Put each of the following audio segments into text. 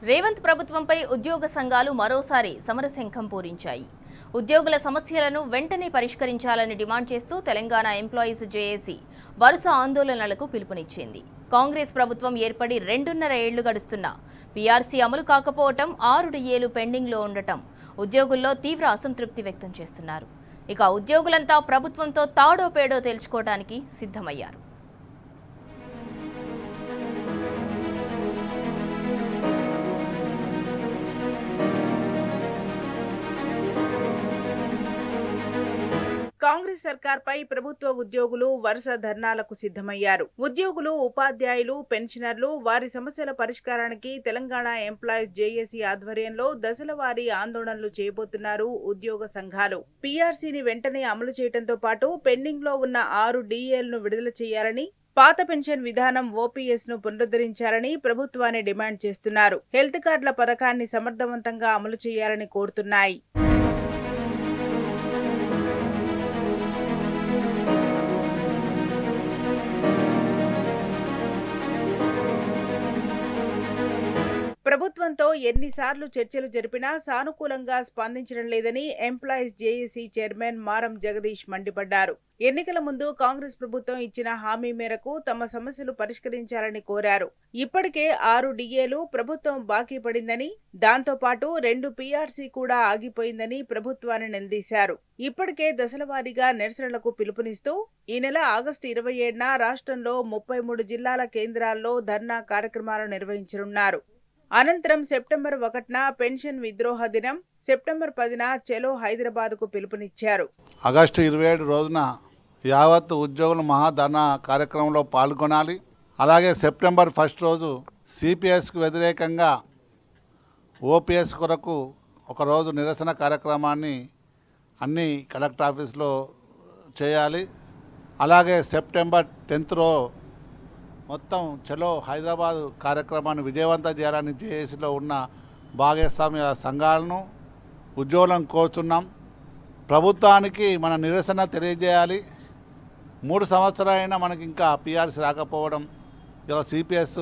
రేవంత్ ప్రభుత్వంపై ఉద్యోగ సంఘాలు మరోసారి సమరశంఖం పూరించాయి. ఉద్యోగుల సమస్యలను వెంటనే పరిష్కరించాలని డిమాండ్ చేస్తూ తెలంగాణ ఎంప్లాయీస్ జేఏసీ వరుస ఆందోళనలకు పిలుపునిచ్చింది. కాంగ్రెస్ ప్రభుత్వం ఏర్పడి 2.5 ఏళ్లు గడుస్తున్నా పీఆర్సీ అమలు కాకపోవటం, 6 డిఏలు పెండింగ్లో ఉండటం ఉద్యోగుల్లో తీవ్ర అసంతృప్తి వ్యక్తం చేస్తున్నారు. ఇక ఉద్యోగులంతా ప్రభుత్వంతో తాడో పేడో తేల్చుకోవడానికి సిద్ధమయ్యారు. కాంగ్రెస్ సర్కార్పై ప్రభుత్వ ఉద్యోగులు వరుస ధర్నాలకు సిద్ధమయ్యారు. ఉద్యోగులు, ఉపాధ్యాయులు, పెన్షనర్లు వారి సమస్యల పరిష్కారానికి తెలంగాణ ఎంప్లాయీస్ జేఏసీ ఆధ్వర్యంలో దశలవారీ ఆందోళనలు చేయబోతున్నారు ఉద్యోగ సంఘాలు. పీఆర్సీని వెంటనే అమలు చేయడంతో పాటు పెండింగ్ లో ఉన్న 6 డిఏలను విడుదల చేయాలని, పాత పెన్షన్ విధానం ఓపీఎస్ ను పునరుద్ధరించాలని ప్రభుత్వాన్ని డిమాండ్ చేస్తున్నారు. హెల్త్ కార్డుల పథకాన్ని సమర్థవంతంగా అమలు చేయాలని కోరుతున్నాయి. ప్రభుత్వంతో ఎన్నిసార్లు చర్చలు జరిపినా సానుకూలంగా స్పందించడం లేదని ఎంప్లాయీస్ జేఏసీ చైర్మన్ మారం జగదీష్ మండిపడ్డారు. ఎన్నికల ముందు కాంగ్రెస్ ప్రభుత్వం ఇచ్చిన హామీ మేరకు తమ సమస్యలు పరిష్కరించాలని కోరారు. ఇప్పటికే 6 డిఏలు ప్రభుత్వం బాకీ పడిందని, దాంతో పాటు 2 పీఆర్సీ కూడా ఆగిపోయిందని ప్రభుత్వాన్ని నిలదీశారు. ఇప్పటికే దశలవారీగా నిరసనలకు పిలుపునిస్తూ ఈ నెల ఆగస్టు 27న రాష్ట్రంలో 33 జిల్లాల కేంద్రాల్లో ధర్నా కార్యక్రమాలు నిర్వహించనున్నారు. అనంతరం సెప్టెంబర్ 1న పెన్షన్ విద్రోహ దినం, సెప్టెంబర్ 10న చలో హైదరాబాద్కు పిలుపునిచ్చారు. ఆగస్టు 27 రోజున యావత్ ఉద్యోగుల మహాధర్నా కార్యక్రమంలో పాల్గొనాలి. అలాగే సెప్టెంబర్ 1 రోజు సిపిఎస్కు వ్యతిరేకంగా ఓపీఎస్ కొరకు ఒకరోజు నిరసన కార్యక్రమాన్ని అన్ని కలెక్టర్ ఆఫీస్లో చేయాలి. అలాగే సెప్టెంబర్ 10th మొత్తం చలో హైదరాబాద్ కార్యక్రమాన్ని విజయవంతం చేయాలని జేఏసీలో ఉన్న భాగస్వామ్య సంఘాలను, ఉద్యోగులను కోరుతున్నాం. ప్రభుత్వానికి మన నిరసన తెలియజేయాలి. 3 సంవత్సరాలైనా మనకి ఇంకా పీఆర్సీ రాకపోవడం, ఇలా సిపిఎస్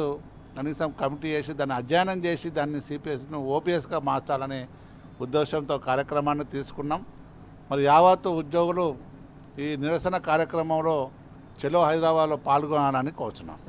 కనీసం కమిటీ చేసి దాన్ని అధ్యయనం చేసి దాన్ని సిపిఎస్ను ఓపీఎస్గా మార్చాలనే ఉద్దేశంతో కార్యక్రమాన్ని తీసుకున్నాం. మరి యావత్తు ఉద్యోగులు ఈ నిరసన కార్యక్రమంలో చలో హైదరాబాద్లో పాల్గొనాలని కోరుచున్నాం.